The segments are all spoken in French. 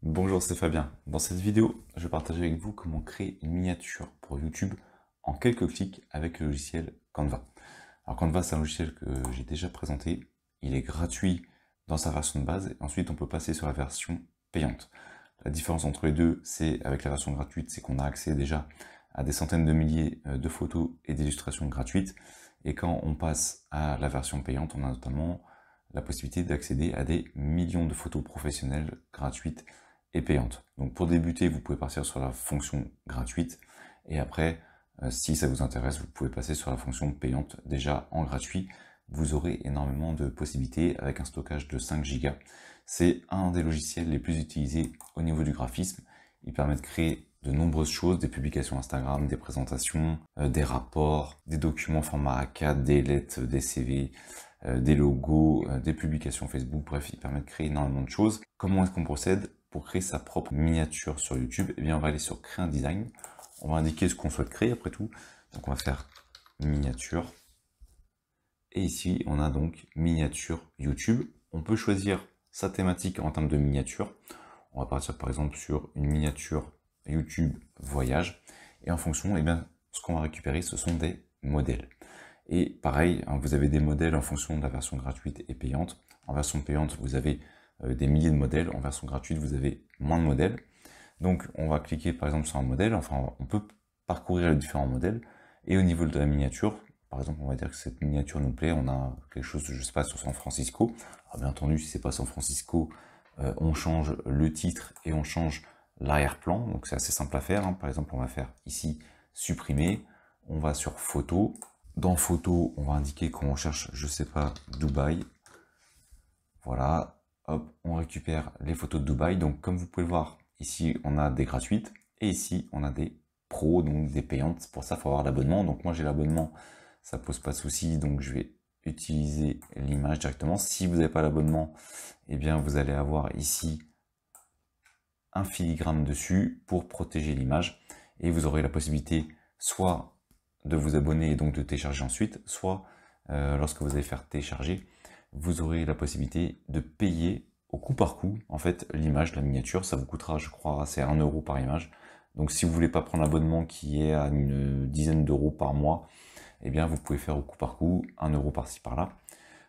Bonjour, c'est Fabien. Dans cette vidéo, je vais partager avec vous comment créer une miniature pour YouTube en quelques clics avec le logiciel Canva. Alors Canva, c'est un logiciel que j'ai déjà présenté. Il est gratuit dans sa version de base et ensuite on peut passer sur la version payante. La différence entre les deux, c'est avec la version gratuite, c'est qu'on a accès déjà à des centaines de milliers de photos et d'illustrations gratuites. Et quand on passe à la version payante, on a notamment la possibilité d'accéder à des millions de photos professionnelles gratuites et payantes. Donc pour débuter, vous pouvez partir sur la fonction gratuite et après, si ça vous intéresse, vous pouvez passer sur la fonction payante. Déjà en gratuit, vous aurez énormément de possibilités avec un stockage de 5 Go. C'est un des logiciels les plus utilisés au niveau du graphisme. Il permet de créer de nombreuses choses, des publications Instagram, des présentations, des rapports, des documents format A4, des lettres, des CV, des logos, des publications Facebook, bref, il permet de créer énormément de choses. Comment est-ce qu'on procède pour créer sa propre miniature sur YouTube? Eh bien, on va aller sur Créer un design, on va indiquer ce qu'on souhaite créer après tout. Donc on va faire miniature. Et ici, on a donc miniature YouTube. On peut choisir sa thématique en termes de miniature. On va partir par exemple sur une miniature YouTube voyage. Et en fonction, eh bien, ce qu'on va récupérer, ce sont des modèles. Et pareil, hein, vous avez des modèles en fonction de la version gratuite et payante. En version payante, vous avez des milliers de modèles. En version gratuite, vous avez moins de modèles. Donc, on va cliquer par exemple sur un modèle. Enfin, on peut parcourir les différents modèles. Et au niveau de la miniature, par exemple, on va dire que cette miniature nous plaît. On a quelque chose, je sais pas, sur San Francisco. Alors, bien entendu, si c'est pas San Francisco, on change le titre et on change l'arrière-plan. Donc, c'est assez simple à faire, hein. Par exemple, on va faire ici supprimer. On va sur photo. Dans photo, on va indiquer qu'on recherche, je sais pas, Dubaï. Voilà, hop, on récupère les photos de Dubaï. Donc comme vous pouvez le voir, ici on a des gratuites et ici on a des pros, donc des payantes. Pour ça, il faut avoir l'abonnement. Donc moi j'ai l'abonnement, ça pose pas de souci. Donc je vais utiliser l'image directement. Si vous n'avez pas l'abonnement, eh bien vous allez avoir ici un filigrane dessus pour protéger l'image et vous aurez la possibilité soit de vous abonner et donc de télécharger ensuite, soit lorsque vous allez faire télécharger, vous aurez la possibilité de payer au coup par coup, en fait, l'image, la miniature, ça vous coûtera, je crois, c'est 1 euro par image. Donc si vous voulez pas prendre l'abonnement qui est à une dizaine d'euros par mois, eh bien vous pouvez faire au coup par coup, 1 euro par-ci par-là.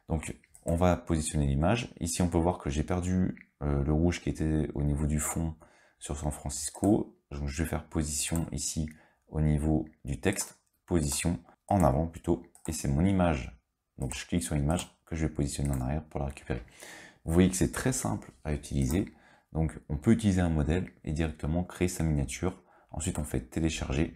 Donc on va positionner l'image. Ici on peut voir que j'ai perdu le rouge qui était au niveau du fond sur San Francisco. Donc je vais faire position ici au niveau du texte, position en avant plutôt, et c'est mon image. Donc je clique sur l'image que je vais positionner en arrière pour la récupérer. Vous voyez que c'est très simple à utiliser. Donc on peut utiliser un modèle et directement créer sa miniature. Ensuite on fait télécharger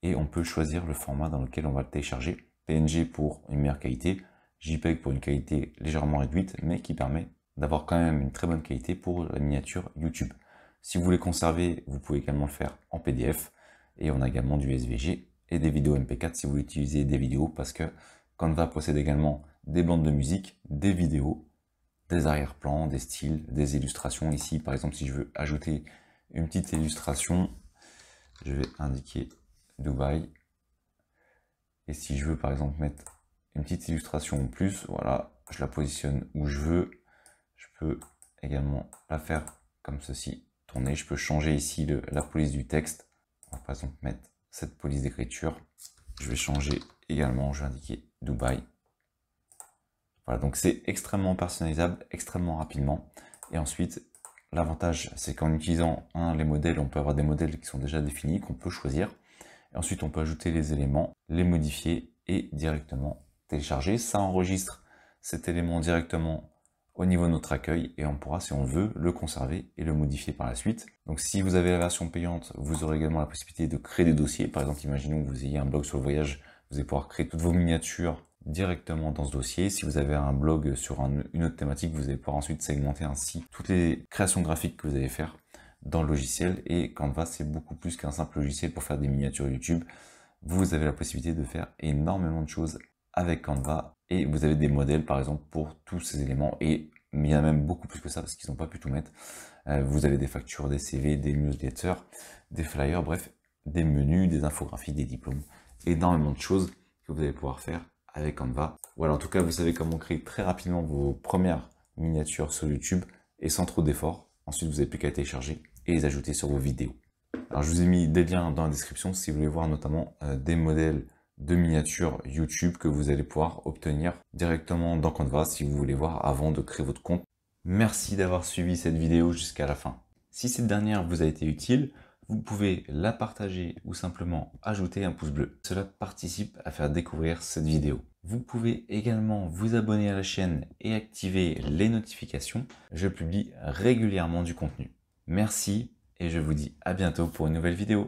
et on peut choisir le format dans lequel on va le télécharger. PNG pour une meilleure qualité, JPEG pour une qualité légèrement réduite, mais qui permet d'avoir quand même une très bonne qualité pour la miniature YouTube. Si vous voulez conserver, vous pouvez également le faire en PDF. Et on a également du SVG et des vidéos MP4 si vous voulez utiliser des vidéos, parce que Canva possède également des bandes de musique, des vidéos, des arrière-plans, des styles, des illustrations. Ici, par exemple, si je veux ajouter une petite illustration, je vais indiquer Dubaï. Et si je veux, par exemple, mettre une petite illustration en plus, voilà, je la positionne où je veux. Je peux également la faire comme ceci, tourner. Je peux changer ici la police du texte. On va par exemple mettre cette police d'écriture. Je vais changer également, je vais indiquer Dubaï. Voilà, donc c'est extrêmement personnalisable, extrêmement rapidement. Et ensuite, l'avantage, c'est qu'en utilisant les modèles, on peut avoir des modèles qui sont déjà définis, qu'on peut choisir. Et ensuite, on peut ajouter les éléments, les modifier et directement télécharger. Ça enregistre cet élément directement au niveau de notre accueil et on pourra, si on veut, le conserver et le modifier par la suite. Donc si vous avez la version payante, vous aurez également la possibilité de créer des dossiers. Par exemple, imaginons que vous ayez un blog sur le voyage, vous allez pouvoir créer toutes vos miniatures directement dans ce dossier. Si vous avez un blog sur une autre thématique, vous allez pouvoir ensuite segmenter ainsi toutes les créations graphiques que vous allez faire dans le logiciel. Et Canva, c'est beaucoup plus qu'un simple logiciel pour faire des miniatures YouTube. Vous avez la possibilité de faire énormément de choses avec Canva et vous avez des modèles par exemple pour tous ces éléments, et il y en a même beaucoup plus que ça parce qu'ils n'ont pas pu tout mettre. Vous avez des factures, des CV, des newsletters, des flyers, bref, des menus, des infographies, des diplômes, énormément de choses que vous allez pouvoir faire avec Canva. Voilà, en tout cas, vous savez comment créer très rapidement vos premières miniatures sur YouTube et sans trop d'efforts. Ensuite, vous n'avez plus qu'à télécharger et les ajouter sur vos vidéos. Alors, je vous ai mis des liens dans la description si vous voulez voir notamment des modèles de miniatures YouTube que vous allez pouvoir obtenir directement dans Canva si vous voulez voir avant de créer votre compte. Merci d'avoir suivi cette vidéo jusqu'à la fin. Si cette dernière vous a été utile, vous pouvez la partager ou simplement ajouter un pouce bleu. Cela participe à faire découvrir cette vidéo. Vous pouvez également vous abonner à la chaîne et activer les notifications. Je publie régulièrement du contenu. Merci et je vous dis à bientôt pour une nouvelle vidéo.